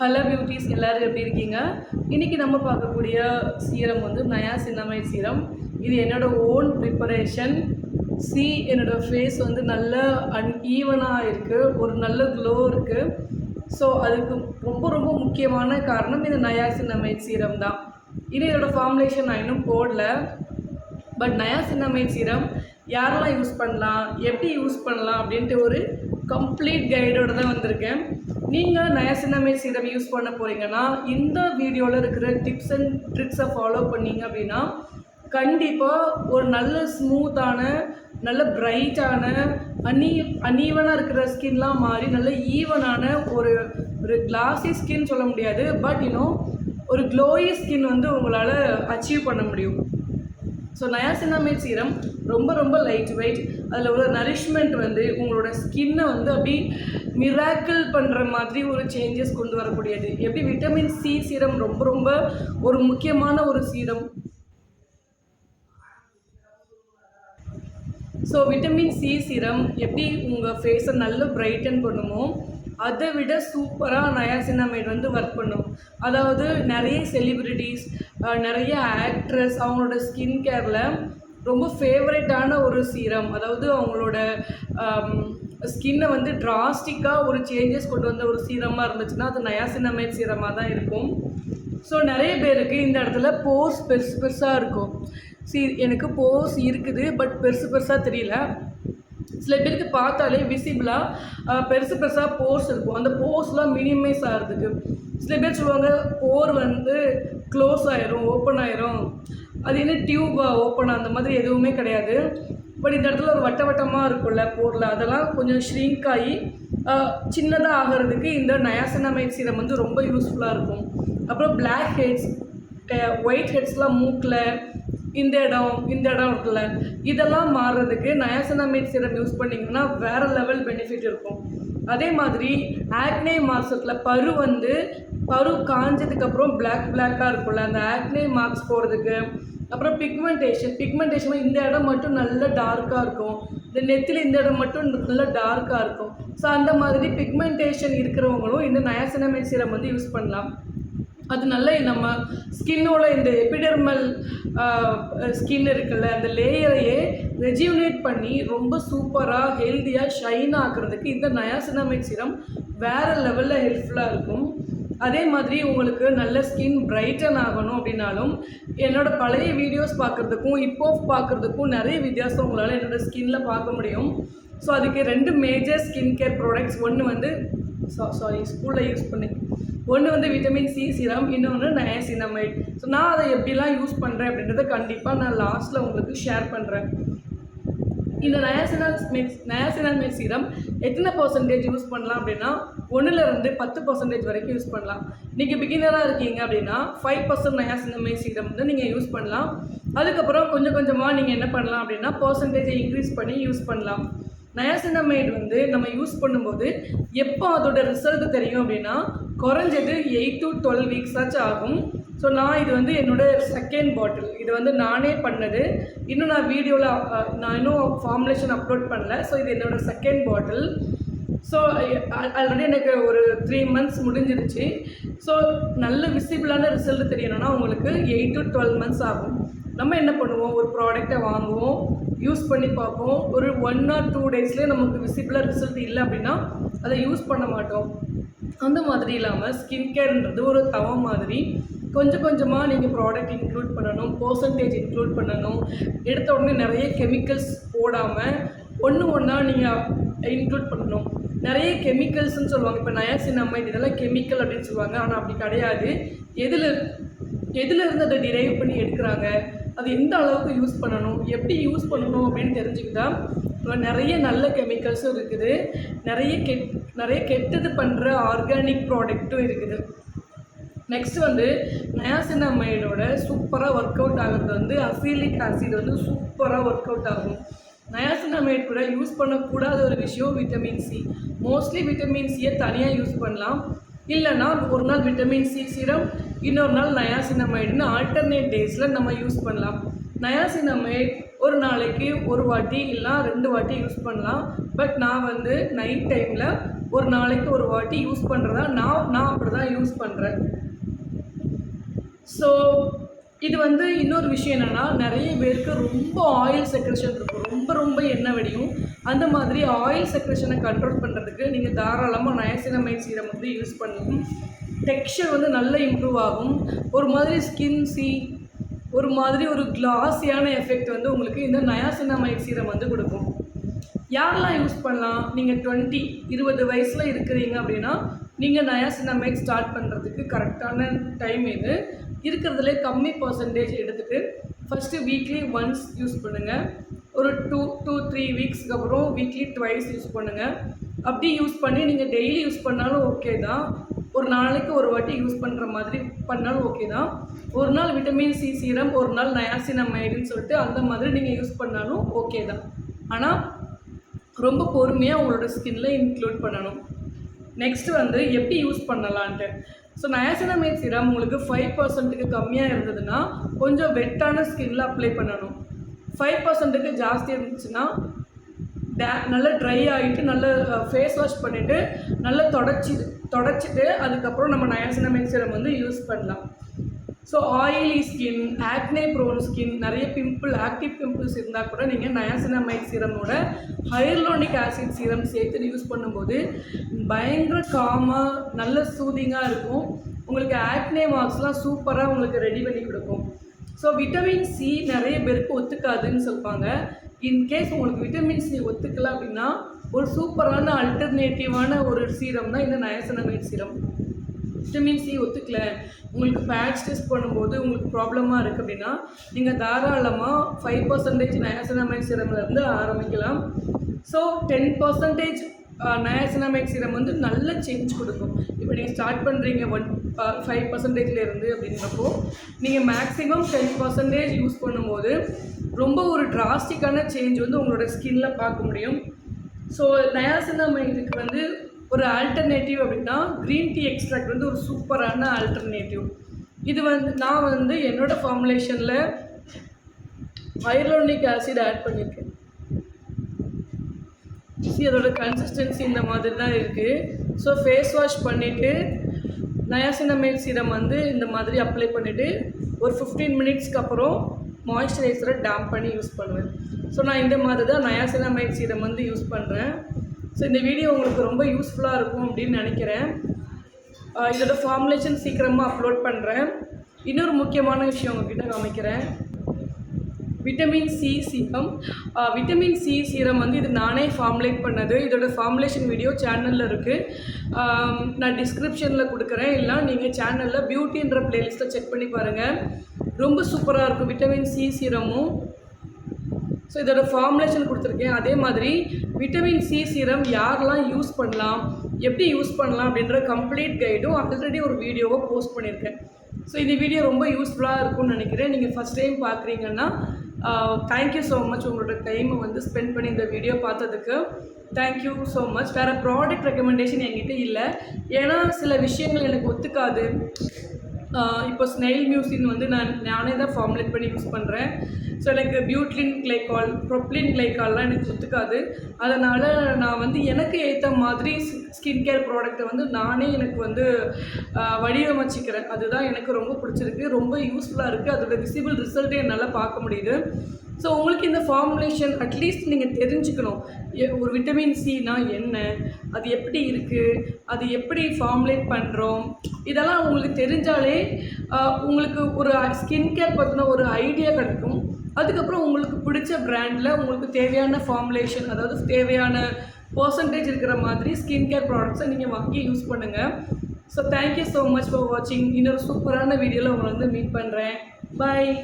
Hello beauties எல்லோரும் எப்படி இருக்கீங்க? இன்றைக்கி நம்ம பார்க்கக்கூடிய சீரம் வந்து நயாசின்னமைட் சீரம். இது என்னோடய ஓன் ப்ரிப்பரேஷன். என்னோடய ஃபேஸ் வந்து நல்ல ஈவனாக இருக்குது, ஒரு நல்ல க்ளோ இருக்குது. ஸோ அதுக்கு ரொம்ப ரொம்ப முக்கியமான காரணம் இந்த நயாசின்னமைட் சீரம் தான். இதோட ஃபார்முலேஷன் நான் இன்னும் போடல. பட் நயாசின்னமைட் சீரம் யாரெல்லாம் யூஸ் பண்ணலாம், எப்படி யூஸ் பண்ணலாம் அப்படின்ட்டு ஒரு கம்ப்ளீட் கைடோடு தான் வந்திருக்கேன். நீங்கள் நயாசின்னமைட் சீரம் யூஸ் பண்ண போகிறீங்கன்னா இந்த வீடியோவில் இருக்கிற டிப்ஸ் அண்ட் ட்ரிக்ஸை ஃபாலோ பண்ணிங்க அப்படின்னா கண்டிப்பாக ஒரு நல்ல ஸ்மூத்தான, நல்ல பிரைட்டான, அன்ஈவனாக இருக்கிற ஸ்கின்லாம் மாறி நல்ல ஈவனான ஒரு கிளாஸி ஸ்கின் சொல்ல முடியாது, பட் ஒரு க்ளோயி ஸ்கின் வந்து உங்களால் அச்சீவ் பண்ண முடியும். ஸோ நயாசின்னமைட் சீரம் ரொம்ப ரொம்ப லைட் வெயிட். அதில் ஒரு நரிஷ்மெண்ட் வந்து உங்களோட ஸ்கின்னை வந்து அப்படி மிராக்கிள் பண்ணுற மாதிரி ஒரு சேஞ்சஸ் கொண்டு வரக்கூடியது. எப்படி விட்டமின் சி சீரம் ரொம்ப ரொம்ப ஒரு முக்கியமான ஒரு serum. So vitamin C serum எப்படி உங்கள் ஃபேஸை நல்ல பிரைட்டன் பண்ணுமோ அதை விட சூப்பராக நயாசின்னமைட் வந்து ஒர்க் பண்ணும். அதாவது நிறைய செலிப்ரிட்டிஸ், நிறைய ஆக்ட்ரஸ் அவங்களோட ஸ்கின் கேரில் ரொம்ப ஃபேவரட்டான ஒரு சீரம். அதாவது அவங்களோட ஸ்கின்னை வந்து டிராஸ்டிக்காக ஒரு சேஞ்சஸ் கொண்டு வந்த ஒரு சீரமாக இருந்துச்சுன்னா அது நயாசின்னமைட் சீரமாக தான் இருக்கும். ஸோ நிறைய பேருக்கு இந்த இடத்துல போர்ஸ் பெருசு பெருசாக இருக்கும். எனக்கு போர்ஸ் இருக்குது, பட் பெருசு பெருசாக தெரியல. சில பேருக்கு பார்த்தாலே விசிபிளாக பெருசு பெருசாக போர்ஸ் இருக்கும். அந்த போர்ஸ்லாம் மினிமைஸ் ஆகிறதுக்கு சில பேர் சொல்லுவாங்க போர் வந்து க்ளோஸ் ஆயிரும், ஓப்பன் ஆயிரும், அது என்ன டியூப் ஓப்பன், அந்த மாதிரி எதுவுமே கிடையாது. பட் இந்த இடத்துல ஒரு வட்டமாக இருக்கும்ல போரில், அதெல்லாம் கொஞ்சம் ஷ்ரிங்க் ஆகி சின்னதாக ஆகிறதுக்கு இந்த நயாசின்னமைட் சீரம் வந்து ரொம்ப யூஸ்ஃபுல்லாக இருக்கும். அப்புறம் பிளாக் ஹெட்ஸ், ஒயிட் ஹெட்ஸ்லாம் மூக்கில் இந்த இடம் இருக்குல்ல, இதெல்லாம் மாறுறதுக்கு நயாசின்னமைட் சீரம் யூஸ் பண்ணிங்கன்னா வேறு லெவல் பெனிஃபிட் இருக்கும். அதே மாதிரி ஆக்னே மார்க்ஸ் இருக்குல்ல, பரு காஞ்சதுக்கப்புறம் பிளாக்காக இருக்கும்ல, அந்த ஆக்னே மார்க்ஸ் போகிறதுக்கு. அப்புறம் பிக்மெண்டேஷன் இந்த இடம் மட்டும் நல்ல டார்க்காக இருக்கும், இந்த நெத்தியில் இந்த இடம் மட்டும் நல்ல டார்க்காக இருக்கும். ஸோ அந்த மாதிரி பிக்மெண்டேஷன் இருக்கிறவங்களும் இந்த நயாசின்னமைட் சீரம் வந்து யூஸ் பண்ணலாம். அது நல்ல நம்ம ஸ்கின்னோட இந்த எபிடெர்மல் ஸ்கின் இருக்குல்ல, அந்த லேயரையே ரெஜியூனேட் பண்ணி ரொம்ப சூப்பராக ஹெல்த்தியாக ஷைன் ஆக்குறதுக்கு இந்த நயாசின்னமைட் சீரம் வேறு லெவலில் ஹெல்ப்ஃபுல்லாக இருக்கும். அதே மாதிரி உங்களுக்கு நல்ல ஸ்கின் பிரைட்டன் ஆகணும் அப்படின்னாலும் என்னோடய பழைய வீடியோஸ் பார்க்குறதுக்கும் இப்போ பார்க்குறதுக்கும் நிறைய வித்தியாசம் உங்களால் என்னோடய ஸ்கின்னில் பார்க்க முடியும். ஸோ அதுக்கு 2 மேஜர் ஸ்கின் கேர் ப்ராடக்ட்ஸ், ஒன்று வந்து ஸ்கூலில் யூஸ் பண்ணி, ஒன்று வந்து விட்டமின் சி சீரம், இன்னொன்று நயாசின்னமைட். ஸோ நான் அதை எப்படிலாம் யூஸ் பண்ணுறேன் அப்படின்றத கண்டிப்பாக நான் லாஸ்ட்டில் உங்களுக்கு ஷேர் பண்ணுறேன். இந்த நயாசின்னமைட் சீரம் எத்தனை பர்சன்டேஜ் யூஸ் பண்ணலாம் அப்படின்னா 1லேருந்து 10% வரைக்கும் யூஸ் பண்ணலாம். நீங்கள் பிகினராக இருக்கீங்க அப்படின்னா 5% நயாசின்னமைட் சீரம் வந்து நீங்கள் யூஸ் பண்ணலாம். அதுக்கப்புறம் கொஞ்சம் கொஞ்சமாக நீங்கள் என்ன பண்ணலாம் அப்படின்னா பர்சன்டேஜை இன்க்ரீஸ் பண்ணி யூஸ் பண்ணலாம். நயாசின்னமைட் வந்து நம்ம யூஸ் பண்ணும்போது எப்போ அதோட ரிசல்ட் தெரியும் அப்படின்னா குறைஞ்சது 8 to 12 வீக்ஸ் ஆச்சு ஆகும். ஸோ நான் இது வந்து என்னோடய செகண்ட் பாட்டில், இது வந்து நானே பண்ணது. இன்னும் நான் வீடியோவில் நான் இன்னும் ஃபார்முலேஷன் அப்லோட் பண்ணல. ஸோ இது என்னோடய செகண்ட் பாட்டில். ஸோ ஆல்ரெடி எனக்கு ஒரு 3 months முடிஞ்சிருச்சு. ஸோ நல்ல விசிபிளான ரிசல்ட் தெரியணும்னா உங்களுக்கு 8 to 12 months ஆகும். நம்ம என்ன பண்ணுவோம், ஒரு ப்ராடக்டை வாங்குவோம், யூஸ் பண்ணி பார்ப்போம், ஒரு 1 or 2 daysலேயே நமக்கு விசிபிளாக ரிசல்ட் இல்லை அப்படின்னா அதை யூஸ் பண்ண மாட்டோம். அந்த மாதிரி இல்லாமல் ஸ்கின் கேர்ன்றது ஒரு தவம் மாதிரி கொஞ்சம் கொஞ்சமாக நீங்கள் ப்ராடக்ட் இன்க்ளூட் பண்ணணும், பர்சன்டேஜ் இன்க்ளூட் பண்ணணும். எடுத்த உடனே நிறைய கெமிக்கல்ஸ் போடாமல் ஒன்றா நீங்கள் இன்க்ளூட் பண்ணணும். நிறைய கெமிக்கல்ஸ்ன்னு சொல்லுவாங்க, இப்போ நயாசின்னமைட் இதெல்லாம் கெமிக்கல் அப்படின்னு சொல்லுவாங்க. ஆனால் அப்படி கிடையாது. எதிலிருந்து அதை டிரைவ் பண்ணி எடுக்கிறாங்க, அது எந்த அளவுக்கு யூஸ் பண்ணணும், எப்படி யூஸ் பண்ணணும் அப்படின்னு தெரிஞ்சுக்கிட்டா நிறைய நல்ல கெமிக்கல்ஸும் இருக்குது, நிறைய கெட்டது பண்ணுற ஆர்கானிக் ப்ராடக்ட்டும் இருக்குது. நெக்ஸ்ட் வந்து நயாசின்னமைடோட சூப்பராக ஒர்க் அவுட் ஆகிறது வந்து அசிலிக் ஆசிட் வந்து சூப்பராக ஒர்க் அவுட் ஆகும். நயாசின்னமைட் கூட யூஸ் பண்ணக்கூடாத ஒரு விஷயம் விட்டமின் சி. மோஸ்ட்லி விட்டமின் சியை தனியாக யூஸ் பண்ணலாம், இல்லைனா ஒரு நாள் விட்டமின் சி சீரம், இன்னொரு நாள் நயாசின்னமைடுன்னு ஆல்டர்னேட் டேஸில் நம்ம யூஸ் பண்ணலாம். நயாசின்னமைட் ஒரு நாளைக்கு 1 வாட்டி இல்லை 2 வாட்டி யூஸ் பண்ணலாம். பட் நான் வந்து நைட் டைமில் ஒரு நாளைக்கு ஒரு வாட்டி யூஸ் பண்ணுறதா நான் அப்படி தான் யூஸ் பண்ணுறேன். ஸோ இது வந்து இன்னொரு விஷயம் என்னென்னா, நிறைய பேருக்கு ரொம்ப ஆயில் செக்ரெஷன் இருக்கும், ரொம்ப எண்ணெய் வடியும். அந்த மாதிரி ஆயில் செக்ரெஷனை கண்ட்ரோல் பண்ணுறதுக்கு நீங்கள் தாராளமாக நயாசினமைட் சீரம் வந்து யூஸ் பண்ணலாம். டெக்ஸ்சர் வந்து நல்லா இம்ப்ரூவ் ஆகும். ஒரு மாதிரி ஒரு மாதிரி ஒரு கிளாஸியான எஃபெக்ட் வந்து உங்களுக்கு இந்த நயாசினமைட் சீரம் வந்து கொடுக்கும். யாரெல்லாம் யூஸ் பண்ணலாம்? நீங்கள் 20 வயசில் இருக்கிறீங்க அப்படின்னா நீங்கள் நயாசினமைட் ஸ்டார்ட் பண்ணுறதுக்கு கரெக்டான டைம் இது. இருக்கிறதுலே கம்மி பர்சன்டேஜ் எடுத்துகிட்டு ஃபஸ்ட்டு வீக்லி ஒன்ஸ் யூஸ் பண்ணுங்கள். ஒரு 2-3 வீக்ஸ்க்கு அப்புறம் வீக்லி ட்வைஸ் யூஸ் பண்ணுங்கள். அப்படி யூஸ் பண்ணி நீங்கள் டெய்லி யூஸ் பண்ணாலும் ஓகே தான். ஒரு நாளைக்கு ஒரு வாட்டி யூஸ் பண்ணுற மாதிரி பண்ணாலும் ஓகே தான். ஒரு நாள் விட்டமின் சி சீரம், ஒரு நாள் நயாசினமைடுன்னு சொல்லிட்டு அந்த மாதிரி நீங்கள் யூஸ் பண்ணாலும் ஓகே தான். ஆனால் ரொம்ப பொறுமையாக உங்களோட ஸ்கின்ல இன்க்ளூட் பண்ணணும். நெக்ஸ்ட்டு வந்து எப்படி யூஸ் பண்ணலான்ட்டு. ஸோ நயாசினமைட் சீரம் உங்களுக்கு 5%க்கு கம்மியாக இருந்ததுன்னா கொஞ்சம் வெட்டான ஸ்கின்ல அப்ளை பண்ணணும். 5%க்கு ஜாஸ்தி இருந்துச்சுன்னா நல்லா ட்ரை ஆகிட்டு நல்லா ஃபேஸ் வாஷ் பண்ணிவிட்டு நல்லா தொடச்சிட்டு அதுக்கப்புறம் நம்ம நயாசினமைட் சீரம் வந்து யூஸ் பண்ணலாம். So oily skin, acne prone skin, நிறைய ஆக்டிவ் பிம்பிள்ஸ் இருந்தால் கூட நீங்கள் நயாசினமைட் சீரமோட ஹையர்லோனிக் ஆசிட் சீரம் சேர்த்து யூஸ் பண்ணும்போது பயங்கர காமாக நல்ல சூதிங்காக இருக்கும். உங்களுக்கு ஆக்னே மார்க்ஸ்லாம் சூப்பராக உங்களுக்கு ரெடி பண்ணி கொடுக்கும். ஸோ விட்டமின் சி நிறைய பேருக்கு ஒத்துக்காதுன்னு சொல்லுவாங்க. இன்கேஸ் உங்களுக்கு விட்டமின் சி ஒத்துக்கல அப்படின்னா ஒரு சூப்பரான அல்டர்னேட்டிவான ஒரு சீரம் தான் இந்த நயாசினமைட் சீரம். விட்டமின் சி ஒத்துக்கல, உங்களுக்கு பேட்ச் டெஸ்ட் பண்ணும்போது உங்களுக்கு ப்ராப்ளமாக இருக்குது அப்படின்னா நீங்கள் தாராளமாக 5% நயாசினமைட் சீரம்லேருந்து ஆரம்பிக்கலாம். ஸோ 10% நயாசினமைட் சீரம் வந்து நல்ல சேஞ்ச் கொடுக்கும். இப்போ நீங்கள் ஸ்டார்ட் பண்ணுறீங்க 5%லேருந்து அப்படின்றப்போ நீங்கள் மேக்ஸிமம் 10% யூஸ் பண்ணும்போது ரொம்ப ஒரு டிராஸ்டிக்கான சேஞ்ச் வந்து உங்களோட ஸ்கின்ல பார்க்க முடியும். ஸோ நயாசினமைடுக்கு வந்து ஒரு ஆல்டர்னேட்டிவ் அப்படின்னா க்ரீன் டீ எக்ஸ்ட்ராக்ட் வந்து ஒரு சூப்பரான ஆல்டர்னேட்டிவ். இது வந்து நான் வந்து என்னோடய ஃபார்முலேஷனில் ஹையர்லோனிக் ஆசிட் ஆட் பண்ணியிருக்கேன். அதோட கன்சிஸ்டன்சி இந்த மாதிரி தான் இருக்குது. ஸோ ஃபேஸ் வாஷ் பண்ணிவிட்டு நயாசினமைட் சீரம் வந்து இந்த மாதிரி அப்ளை பண்ணிவிட்டு ஒரு 15 மினிட்ஸ்க்கு அப்புறம் மாய்ஸ்சரைசரை டேம்ப் பண்ணி யூஸ் பண்ணுவேன். ஸோ நான் இந்த மாதிரி தான் நயாசினமைட் சீரம் வந்து யூஸ் பண்ணுறேன். ஸோ இந்த வீடியோ உங்களுக்கு ரொம்ப யூஸ்ஃபுல்லாக இருக்கும் அப்படின்னு நினைக்கிறேன். இதோட ஃபார்முலேஷன் சீக்கிரமாக அப்லோட் பண்ணுறேன். இன்னொரு முக்கியமான விஷயம் உங்ககிட்ட காமிக்கிறேன். Vitamin C serum. Vitamin C serum வந்து இது நானே ஃபார்முலேட் பண்ணது. இதோட ஃபார்முலேஷன் வீடியோ சேனலில் இருக்குது. நான் டிஸ்கிரிப்ஷனில் கொடுக்குறேன். இல்லை நீங்கள் சேனலில் பியூட்டின்ற ப்ளேலிஸ்ட்டை செக் பண்ணி பாருங்கள். ரொம்ப சூப்பராக இருக்கும் விட்டமின் சி சீரமும். ஸோ இதோட ஃபார்முலேஷன் கொடுத்துருக்கேன். அதே மாதிரி விட்டமின் சி சீரம் யாரெல்லாம் யூஸ் பண்ணலாம், எப்படி யூஸ் பண்ணலாம் அப்படின்ற கம்ப்ளீட் கைடும் ஆல்ரெடி ஒரு வீடியோவை போஸ்ட் பண்ணியிருக்கேன். ஸோ இந்த வீடியோ ரொம்ப யூஸ்ஃபுல்லாக இருக்கும்னு நினைக்கிறேன். நீங்கள் ஃபஸ்ட் டைம் பார்க்குறீங்கன்னா தேங்க்யூ ஸோ மச். உங்களோட டைமை வந்து ஸ்பெண்ட் பண்ணி இந்த வீடியோ பார்த்ததுக்கு தேங்க்யூ ஸோ மச். வேறு ப்ராடக்ட் ரெக்கமெண்டேஷன் என்கிட்ட இல்லை. ஏன்னா சில விஷயங்கள் எனக்கு ஒத்துக்காது. இப்போ ஸ்னெயில் மியூசின் வந்து நானே தான் ஃபார்முலேட் பண்ணி யூஸ் பண்ணுறேன். ஸோ எனக்கு பியூட்லின் கிளைகால், ப்ரொப்ளின் கிளைகால்லாம் எனக்கு ஒத்துக்காது. அதனால் நான் வந்து எனக்கு ஏற்ற மாதிரி ஸ்கின் கேர் ப்ராடக்ட்டை வந்து நானே எனக்கு வந்து வடிவமைச்சிக்கிறேன். அதுதான் எனக்கு ரொம்ப பிடிச்சிருக்கு, ரொம்ப யூஸ்ஃபுல்லாக இருக்குது. அதோட விசிபிள் ரிசல்ட்டே என்னால் பார்க்க முடியுது. ஸோ உங்களுக்கு இந்த ஃபார்முலேஷன் அட்லீஸ்ட் நீங்கள் தெரிஞ்சுக்கணும். ஒரு விட்டமின் சினா என்ன, அது எப்படி இருக்குது, அது எப்படி ஃபார்முலேட் பண்ணுறோம், இதெல்லாம் உங்களுக்கு தெரிஞ்சாலே உங்களுக்கு ஒரு ஸ்கின் கேர் பற்றின ஒரு ஐடியா கிடைக்கும். அதுக்கப்புறம் உங்களுக்கு பிடிச்ச பிராண்டில் உங்களுக்கு தேவையான ஃபார்முலேஷன், அதாவது தேவையான பர்சன்டேஜ் இருக்கிற மாதிரி ஸ்கின் கேர் ப்ராடக்ட்ஸை நீங்கள் வாங்கி யூஸ் பண்ணுங்கள். So thank you so much for வாட்சிங். இன்னொரு சூப்பரான வீடியோவில் உங்களை வந்து மீட் பண்ணுறேன். பாய்.